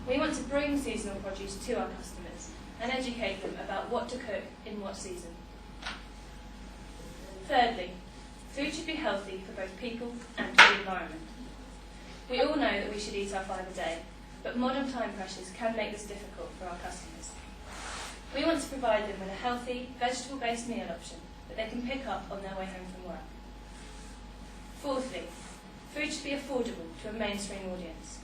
We want to bring seasonal produce to our customers and educate them about what to cook in what season. Thirdly, food should be healthy for both people and for the environment. We all know that we should eat our 5 a day, but modern time pressures can make this difficult for our customers. We want to provide them with a healthy, vegetable-based meal option that they can pick up on their way home from work. Fourthly, food should be affordable to a mainstream audience.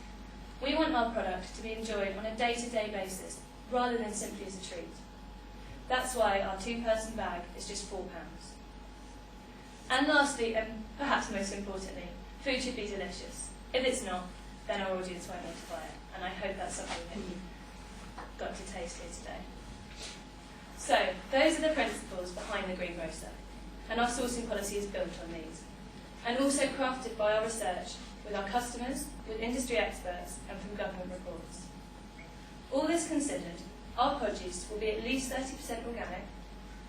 We want our product to be enjoyed on a day-to-day basis, rather than simply as a treat. That's why our 2-person bag is just £4. And lastly, and perhaps most importantly, food should be delicious. If it's not, then our audience won't want to buy it, and I hope that's something that you've got to taste here today. So, those are the principles behind the Greengrocer, and our sourcing policy is built on these, and also crafted by our research with our customers, with industry experts, and from government reports. All this considered, our produce will be at least 30% organic,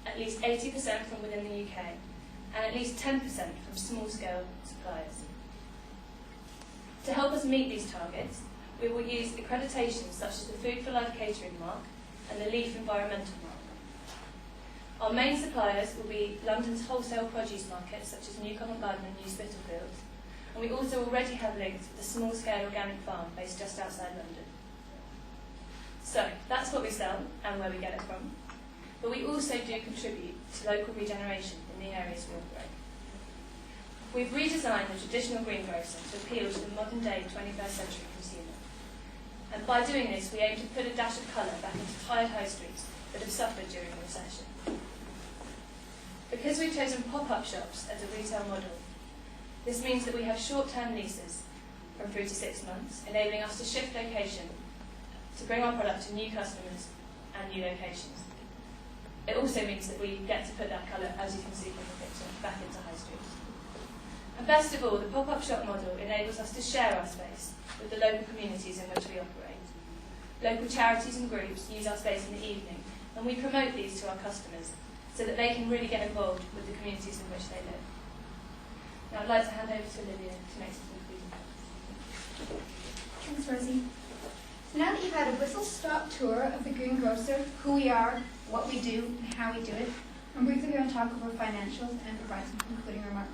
at least 80% from within the UK, and at least 10% from small-scale suppliers. To help us meet these targets, we will use accreditations such as the Food for Life Catering Mark and the Leaf Environmental Mark. Our main suppliers will be London's wholesale produce markets such as New Covent Garden and New Spitalfields, and we also already have links with a small-scale organic farm based just outside London. So, that's what we sell and where we get it from, but we also do contribute to local regeneration in the areas we operate. We've redesigned the traditional greengrocer to appeal to the modern-day 21st century consumer. And by doing this, we aim to put a dash of colour back into tired high streets that have suffered during the recession. Because we've chosen pop-up shops as a retail model, this means that we have short-term leases from 3 to 6 months, enabling us to shift location to bring our product to new customers and new locations. It also means that we get to put that colour, as you can see from the picture, back into high streets. And best of all, the pop-up shop model enables us to share our space with the local communities in which we operate. Local charities and groups use our space in the evening, and we promote these to our customers so that they can really get involved with the communities in which they live. Now I'd like to hand over to Olivia to make some concluding comments. Thanks, Rosie. So now that you've had a whistle-stop tour of the Greengrocer, who we are, what we do, and how we do it, I'm briefly going to talk over financials and provide some concluding remarks.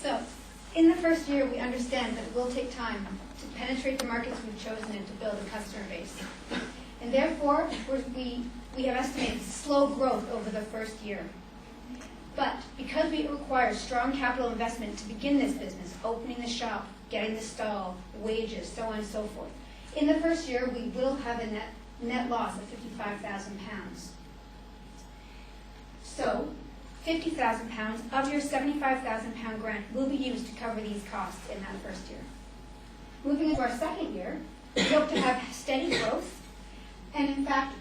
So, in the first year, we understand that it will take time to penetrate the markets we've chosen and to build a customer base. And therefore, we have estimated slow growth over the first year. But because we require strong capital investment to begin this business, opening the shop, getting the stall, wages, so on and so forth, in the first year, we will have a net loss of £55,000. So, £50,000 of your £75,000 grant will be used to cover these costs in that first year. Moving into our second year, we hope to have steady growth and, in fact,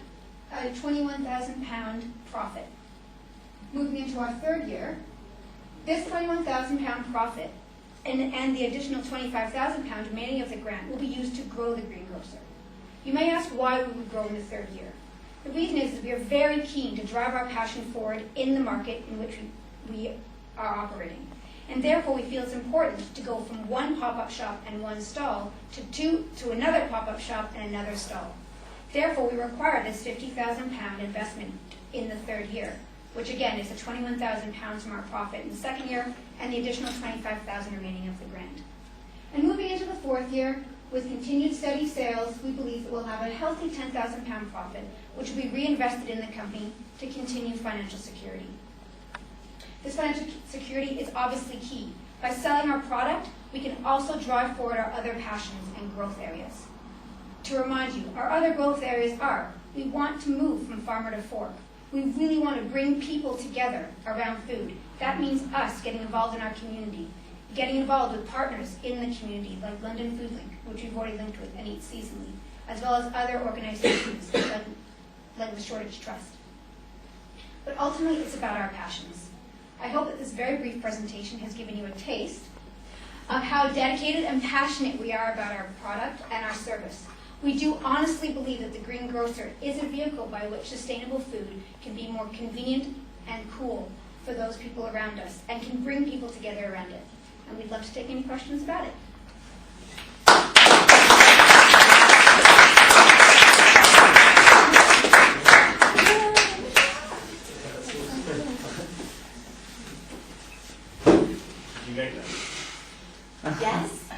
a £21,000 profit. Moving into our third year, this £21,000 profit and the additional £25,000 remaining of the grant will be used to grow the Greengrocer. You may ask why we would grow in the third year. The reason is that we are very keen to drive our passion forward in the market in which we are operating. And therefore we feel it's important to go from one pop-up shop and one stall to another pop-up shop and another stall. Therefore we require this £50,000 investment in the third year, which again is the £21,000 from our profit in the second year and the additional £25,000 remaining of the grant. And moving into the fourth year, with continued steady sales, we believe that we'll have a healthy £10,000 profit, which will be reinvested in the company to continue financial security. This financial security is obviously key. By selling our product, we can also drive forward our other passions and growth areas. To remind you, our other growth areas are, we want to move from farmer to fork. We really want to bring people together around food. That means us getting involved in our community, getting involved with partners in the community, like London Food Link, which we've already linked with and eat seasonally, as well as other organizations like the Shortage Trust. But ultimately, it's about our passions. I hope that this very brief presentation has given you a taste of how dedicated and passionate we are about our product and our service. We do honestly believe that the Greengrocer is a vehicle by which sustainable food can be more convenient and cool for those people around us and can bring people together around it. And we'd love to take any questions about it. Yes.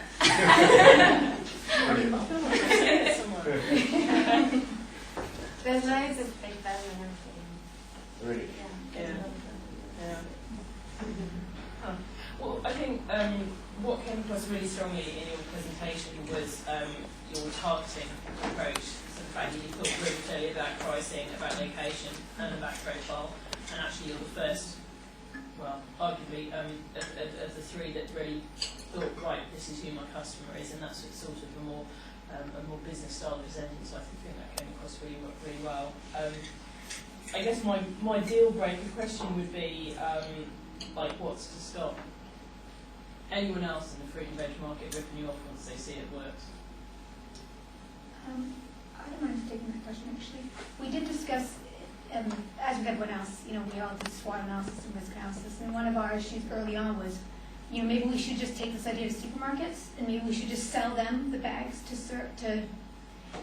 There's loads of big bells and everything. Really? Yeah. Well, I think what came across really strongly in your presentation was your targeting approach. So the fact that you thought really clearly about pricing, about location, and about profile, and actually you're the first, well, arguably, of the three that really thought, right, this is who my customer is, and that's sort of a more business style of presenting. So I think that came across really well. I guess my deal breaker question would be, like, what's to stop anyone else in the fruit and veg market ripping you off once they see it works? I don't mind taking that question, actually. We did discuss, as with everyone else, we all did SWOT analysis and risk analysis, and one of our issues early on was, maybe we should just take this idea to supermarkets, and maybe we should just sell them the bags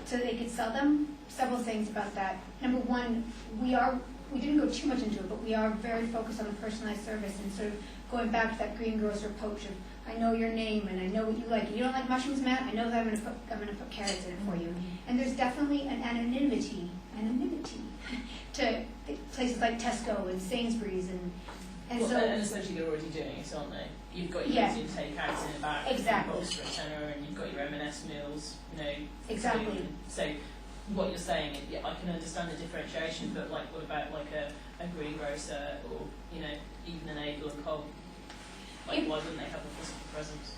so they could sell them. Several things about that. Number one, we didn't go too much into it, but we are very focused on the personalized service and sort of going back to that greengrocer approach of, I know your name and I know what you like. You don't like mushrooms, Matt? I know that I'm going to put carrots in it for you. And there's definitely an anonymity to places like Tesco and Sainsbury's and well, so. And essentially they're already doing it, aren't they? You've got your easy to take out in the back, exactly. You've got your tenner, and you've got your M&S meals, Exactly. Food. So what you're saying, I can understand the differentiation, but like, what about like a greengrocer or even an Able and Cole? Like, why wouldn't they have a physical presence?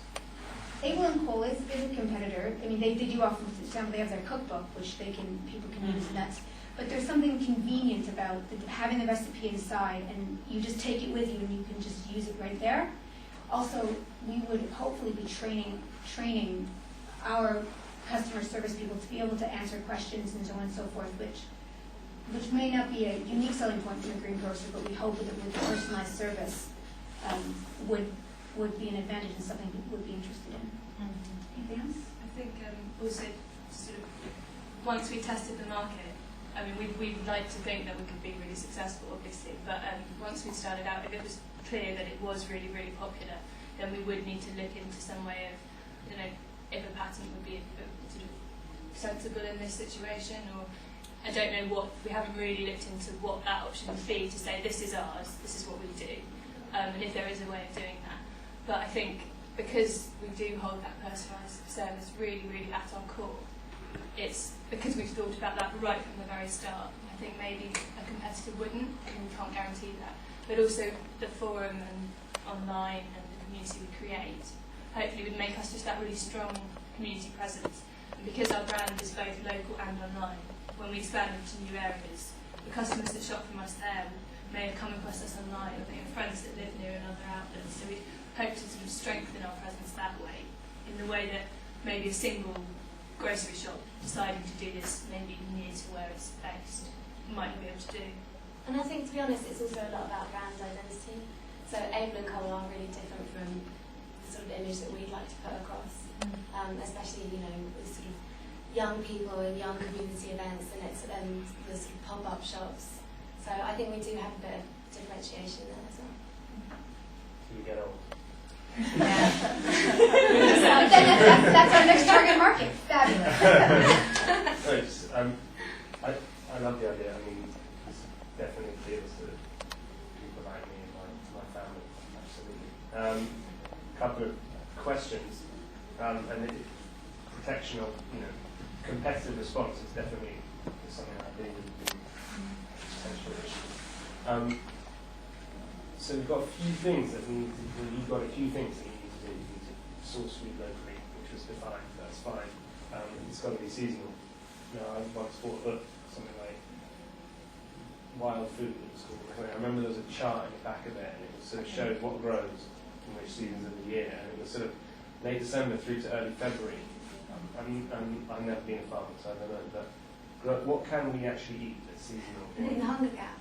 Able and Cole is a competitor. I mean, they do offer, for example, they have their cookbook, which people can use, and that's. But there's something convenient about having the recipe inside, and you just take it with you, and you can just use it right there. Also, we would hopefully be training our customer service people to be able to answer questions and so on and so forth, which may not be a unique selling point from a greengrocer, but we hope that with personalized service would be an advantage and something people would be interested in. Anything else? I think also sort of once we tested the market, I mean, we'd like to think that we could be really successful, obviously, but once we started out, if it was clear that it was really, really popular, then we would need to look into some way of, if a patent would be sort of sensible in this situation, or I don't know we haven't really looked into what that option would be to say this is ours, this is what we do, and if there is a way of doing that. But I think because we do hold that personalised service really, really at our core, it's because we've thought about that right from the very start. I think maybe a competitor wouldn't, and we can't guarantee that. But also the forum and online and the community we create hopefully would make us just that really strong community presence. And because our brand is both local and online, when we expand into new areas, the customers that shop from us there may have come across us online, or they have friends that live near another outlet. So we hope to sort of strengthen our presence that way, in the way that maybe a single grocery shop deciding to do this maybe near to where it's based might not be able to do. And I think, to be honest, it's also a lot about brand identity. So Able and Cole are really different from the sort of image that we'd like to put across, especially with sort of young people and young community events, and it's the sort of pop-up shops. So I think we do have a bit of differentiation there as well. Till you get old. Yeah. That's our next target market. Fabulous. I love the idea. I mean, this definitely appeals to people like me and my family. Absolutely. Couple of questions, and the protection of competitive response is definitely something I think would be a potential issue. So we've got a few things that we need to do. You've got a few things that you need to do. You need to source food locally, which was defined. That's fine. It's got to be seasonal. I once bought a book, something like Wild Food. It was called. I remember there was a chart in the back of it, and it sort of showed what grows in which seasons of the year, and it was sort of late December through to early February. I've never been a farmer, so I don't know. But what can we actually eat that's seasonal? I think the Hunger Gap.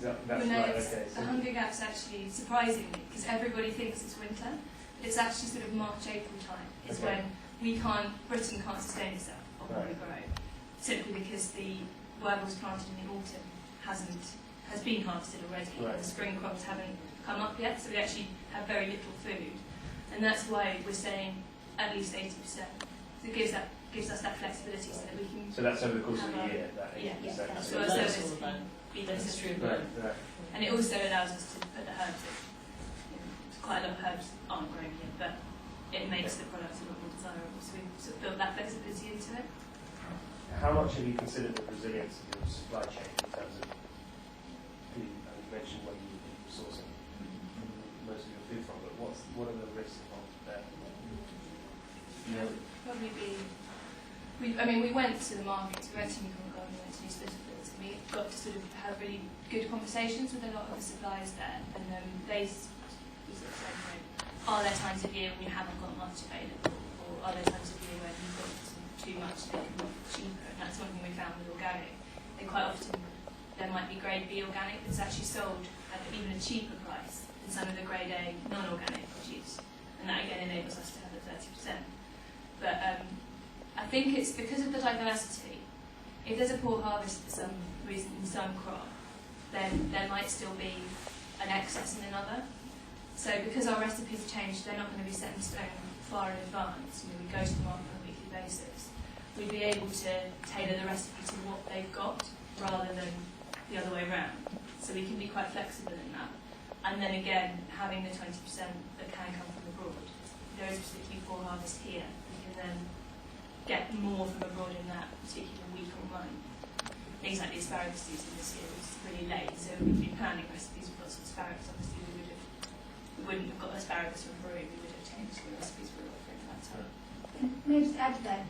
That's Well, no, right. Okay. the Hunger Gap's actually surprisingly, because everybody thinks it's winter, it's actually sort of March, April time. It's when Britain can't sustain itself on what we grow, simply because the werbles planted in the autumn has been harvested already. Right. And the spring crops haven't come up yet, so we actually have very little food. And that's why we're saying at least 80%. It gives us that flexibility so that we can. So that's over the course of have the year, that 80%. Yeah, that's So what our that's service all about be dentistry. consistent. Right. And it also allows us to put the herbs in. Quite a lot of herbs aren't grown here, but it makes the product a lot more desirable. So we've sort of built that flexibility into it. How much have you considered the resilience of your supply chain in terms of you mentioned where you would be sourcing most of your food from, but what are the risks involved there? Probably be. We went to the markets, we went to Newcombe Garden, we went to New Spitalfields, and we got to sort of have really good conversations with a lot of the suppliers there, and they sort of said, are there times of year when you haven't got much available, or are there times of year when you've got too much that can be cheaper? And that's one thing we found with organic. And quite often there might be grade B organic that's actually sold at even a cheaper price than some of the grade A non-organic produce, and that again enables us to have the 30%. But I think it's because of the diversity. If there's a poor harvest for some reason in some crop, then there might still be an excess in another. So because our recipes change, they're not going to be set in stone far in advance. We go to the market on a weekly basis. We'd be able to tailor the recipe to what they've got rather than the other way around. So we can be quite flexible in that. And then again, having the 20% that can come from abroad. If there is a particularly poor harvest here, we can then get more from abroad in that particular week or month. Things like the asparagus season this year was really late, so we've been planning recipes with lots of asparagus. Obviously, we wouldn't have got asparagus from Peru, we would have changed the recipes we were offering at that time. And may I just add to that?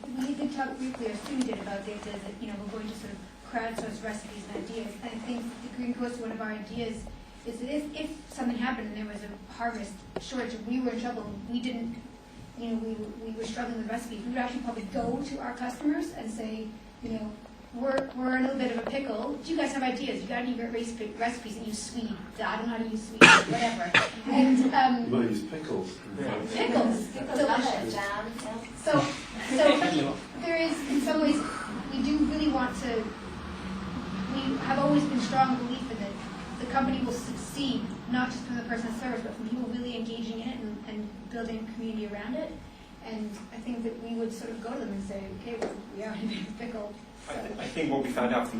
We did talk briefly, or Sue did, about the idea that we're going to sort of crowdsource recipes and ideas. And I think the Greengrocer, one of our ideas is that if something happened and there was a harvest shortage and we were in trouble, we didn't, we were struggling with recipes, we would actually probably go to our customers and say, we're in a little bit of a pickle. Do you guys have ideas? You got any recipes that use Swede? I don't know how to use Swede, whatever. And You might use pickles. pickles. Love it, jam. So there is, in some ways, we do really want to. We have always been strong belief in that the company will succeed not just from the person that serves, but from people really engaging in it and building a community around it. And I think that we would sort of go to them and say, okay, well, we are in a pickle. I think what we found out from